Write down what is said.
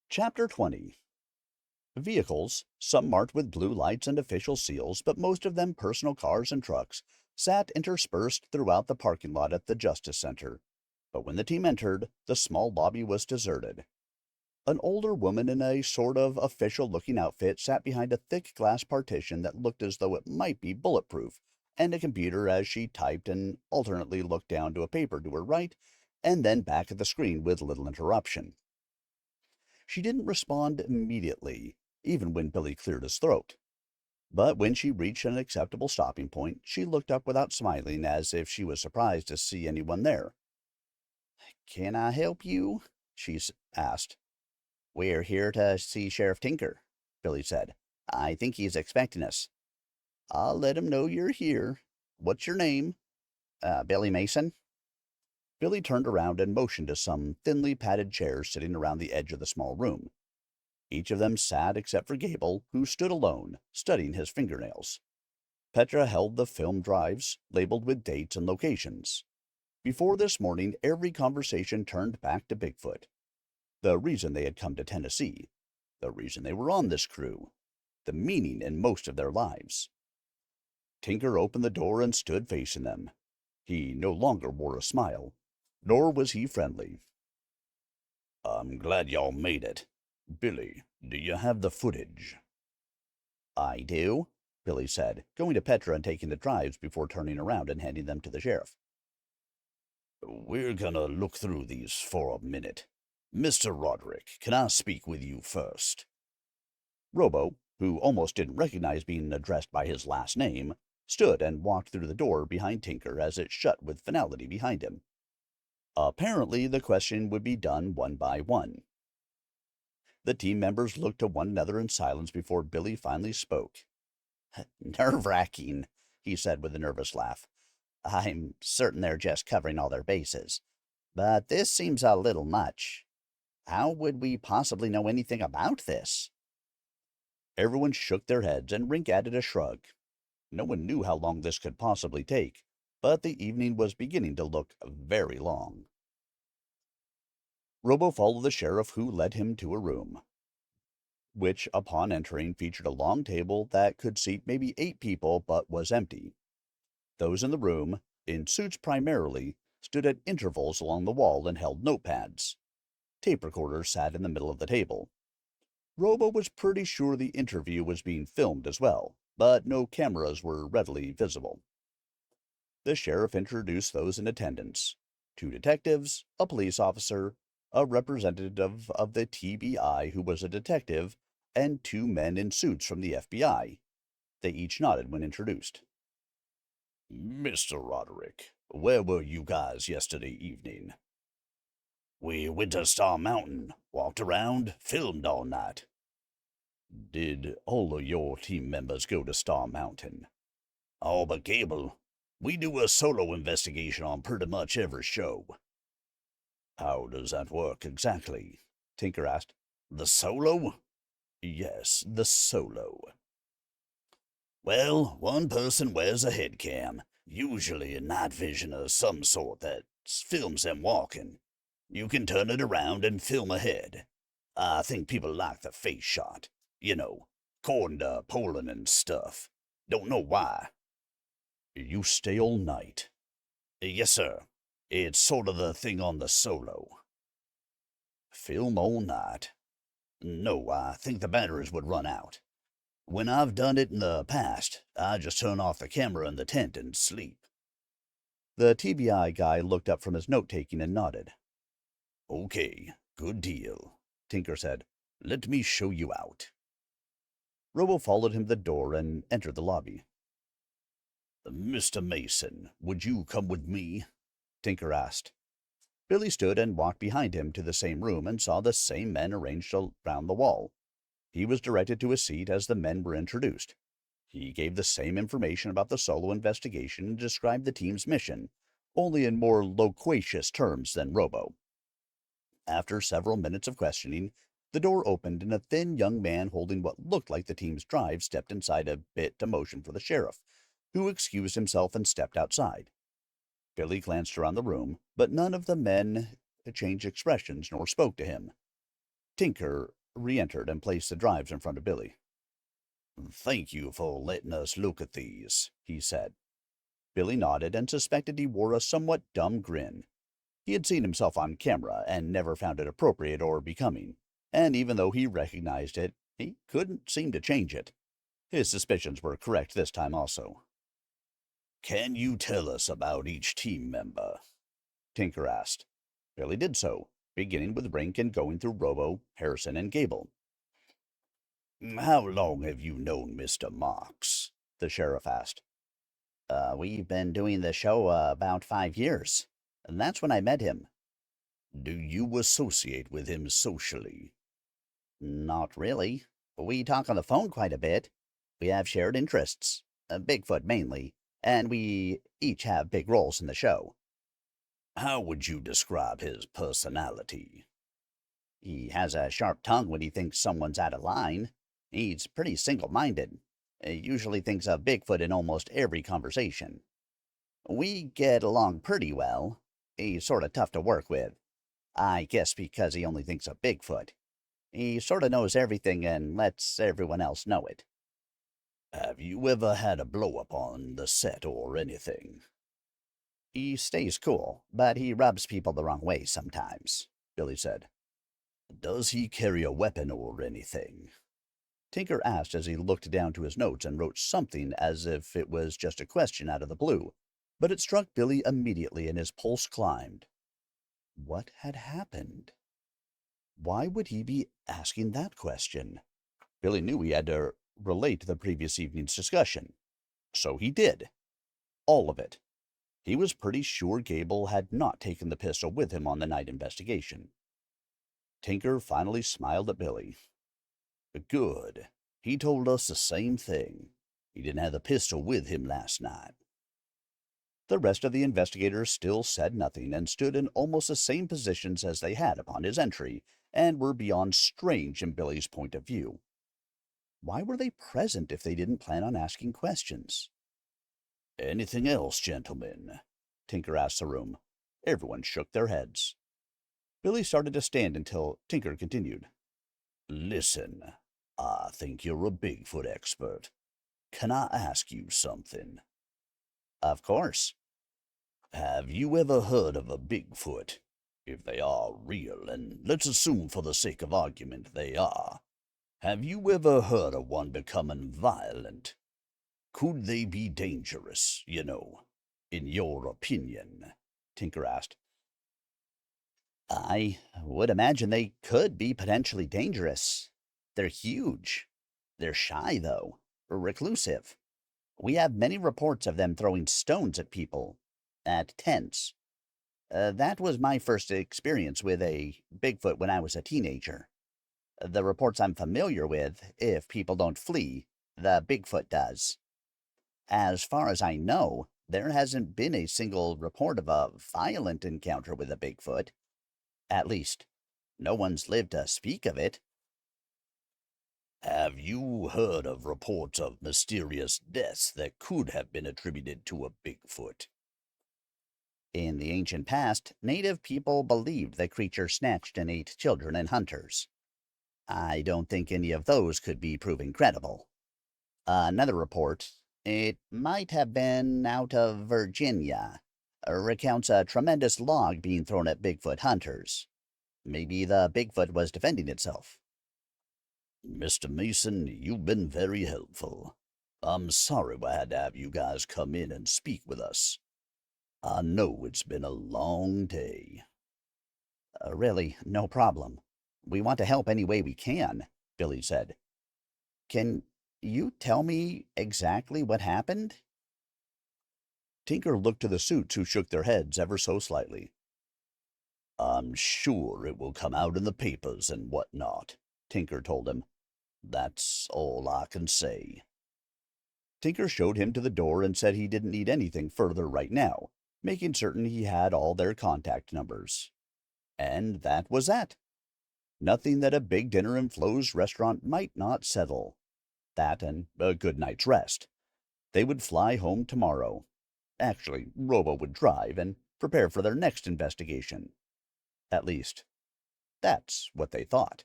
Chapter 20. Vehicles, some marked with blue lights and official seals, but most of them personal cars and trucks, sat interspersed throughout the parking lot at the Justice Center. But when the team entered, the small lobby was deserted. An older woman in a sort of official-looking outfit sat behind a thick glass partition that looked as though it might be bulletproof, and a computer as she typed and alternately looked down to a paper to her right and then back at the screen with little interruption. She didn't respond immediately, even when Billy cleared his throat. But when she reached an acceptable stopping point, she looked up without smiling, as if she was surprised to see anyone there. "Can I help you?" she asked. "We're here to see Sheriff Tinker," Billy said. "I think he's expecting us." "I'll let him know you're here. What's your name?" "Billy Mason." Billy turned around and motioned to some thinly padded chairs sitting around the edge of the small room. Each of them sat except for Gable, who stood alone, studying his fingernails. Petra held the film drives, labeled with dates and locations. Before this morning, every conversation turned back to Bigfoot. The reason they had come to Tennessee. The reason they were on this crew. The meaning in most of their lives. Tinker opened the door and stood facing them. He no longer wore a smile, nor was he friendly. "I'm glad y'all made it. Billy, do you have the footage?" "I do," Billy said, going to Petra and taking the drives before turning around and handing them to the sheriff. "We're gonna look through these for a minute. Mr. Roderick, can I speak with you first?" Robo, who almost didn't recognize being addressed by his last name, stood and walked through the door behind Tinker as it shut with finality behind him. Apparently, the question would be done one by one. The team members looked to one another in silence before Billy finally spoke. "Nerve-wracking," he said with a nervous laugh. "I'm certain they're just covering all their bases. But this seems a little much. How would we possibly know anything about this?" Everyone shook their heads, and Rink added a shrug. No one knew how long this could possibly take, but the evening was beginning to look very long. Robo followed the sheriff, who led him to a room, which, upon entering, featured a long table that could seat maybe 8 people but was empty. Those in the room, in suits primarily, stood at intervals along the wall and held notepads. Tape recorders sat in the middle of the table. Robo was pretty sure the interview was being filmed as well, but no cameras were readily visible. The sheriff introduced those in attendance: 2 detectives, a police officer, a representative of the TBI who was a detective, and 2 men in suits from the FBI. They each nodded when introduced. "Mr. Roderick, where were you guys yesterday evening?" "We went to Star Mountain, walked around, filmed all night." "Did all of your team members go to Star Mountain?" "All but Gable. We do a solo investigation on pretty much every show." "How does that work exactly?" Tinker asked. "The solo?" "Yes, the solo." "Well, one person wears a head cam, usually a night vision of some sort that films them walking. You can turn it around and film ahead. I think people like the face shot. You know, according to Poland and stuff. Don't know why." "You stay all night?" "Yes, sir. It's sort of the thing on the solo." "Film all night?" "No, I think the batteries would run out. When I've done it in the past, I just turn off the camera in the tent and sleep." The TBI guy looked up from his note-taking and nodded. "Okay, good deal," Tinker said. "Let me show you out." Robo followed him to the door and entered the lobby. "Mr. Mason, would you come with me?" Tinker asked. Billy stood and walked behind him to the same room and saw the same men arranged around the wall. He was directed to a seat as the men were introduced. He gave the same information about the solo investigation and described the team's mission, only in more loquacious terms than Robo. After several minutes of questioning, the door opened and a thin young man holding what looked like the team's drive stepped inside a bit to motion for the sheriff, who excused himself and stepped outside. Billy glanced around the room, but none of the men changed expressions nor spoke to him. Tinker re-entered and placed the drives in front of Billy. "Thank you for letting us look at these," he said. Billy nodded and suspected he wore a somewhat dumb grin. He had seen himself on camera and never found it appropriate or becoming, and even though he recognized it, he couldn't seem to change it. His suspicions were correct this time also. "Can you tell us about each team member?" Tinker asked. Billy did so, beginning with Rink and going through Robo, Harrison, and Gable. "How long have you known Mr. Marks?" The sheriff asked. We've been doing the show about 5 years, and that's when I met him. "Do you associate with him socially?" Not really. We talk on the phone quite a bit. We have shared interests, Bigfoot mainly, and we each have big roles in the show. "How would you describe his personality?" He has a sharp tongue when he thinks someone's out of line. He's pretty single-minded. He usually thinks of Bigfoot in almost every conversation. We get along pretty well. He's sort of tough to work with. I guess because he only thinks of Bigfoot. He sort of knows everything and lets everyone else know it. "Have you ever had a blow-up on the set or anything?" He stays cool, but he rubs people the wrong way sometimes, Billy said. "Does he carry a weapon or anything?" Tinker asked as he looked down to his notes and wrote something as if it was just a question out of the blue, but it struck Billy immediately and his pulse climbed. What had happened? Why would he be asking that question? Billy knew he had to relate the previous evening's discussion. So he did. All of it. He was pretty sure Gable had not taken the pistol with him on the night investigation. Tinker finally smiled at Billy. "Good. He told us the same thing. He didn't have the pistol with him last night." The rest of the investigators still said nothing and stood in almost the same positions as they had upon his entry, and were beyond strange in Billy's point of view. Why were they present if they didn't plan on asking questions? "Anything else, gentlemen?" Tinker asked the room. Everyone shook their heads. Billy started to stand until Tinker continued. "Listen, I think you're a Bigfoot expert. Can I ask you something?" Of course. "Have you ever heard of a Bigfoot? If they are real, and let's assume for the sake of argument they are, have you ever heard of one becoming violent? Could they be dangerous, in your opinion?" Tinker asked. I would imagine they could be potentially dangerous. They're huge. They're shy, though, reclusive. We have many reports of them throwing stones at people, at tents. That was my first experience with a Bigfoot when I was a teenager. The reports I'm familiar with, if people don't flee, the Bigfoot does. As far as I know, there hasn't been a single report of a violent encounter with a Bigfoot. At least, no one's lived to speak of it. Have you heard of reports of mysterious deaths that could have been attributed to a Bigfoot? In the ancient past, native people believed the creature snatched and ate children and hunters. I don't think any of those could be proven credible. Another report, it might have been out of Virginia, recounts a tremendous log being thrown at Bigfoot hunters. Maybe the Bigfoot was defending itself. "Mr. Mason, you've been very helpful. I'm sorry we had to have you guys come in and speak with us. I know it's been a long day." Really, no problem. We want to help any way we can, Billy said. Can you tell me exactly what happened? Tinker looked to the suits, who shook their heads ever so slightly. "I'm sure it will come out in the papers and whatnot," Tinker told him. "That's all I can say." Tinker showed him to the door and said he didn't need anything further right now, making certain he had all their contact numbers. And that was that. Nothing that a big dinner in Flo's restaurant might not settle. That and a good night's rest. They would fly home tomorrow. Actually, Robo would drive and prepare for their next investigation. At least, that's what they thought.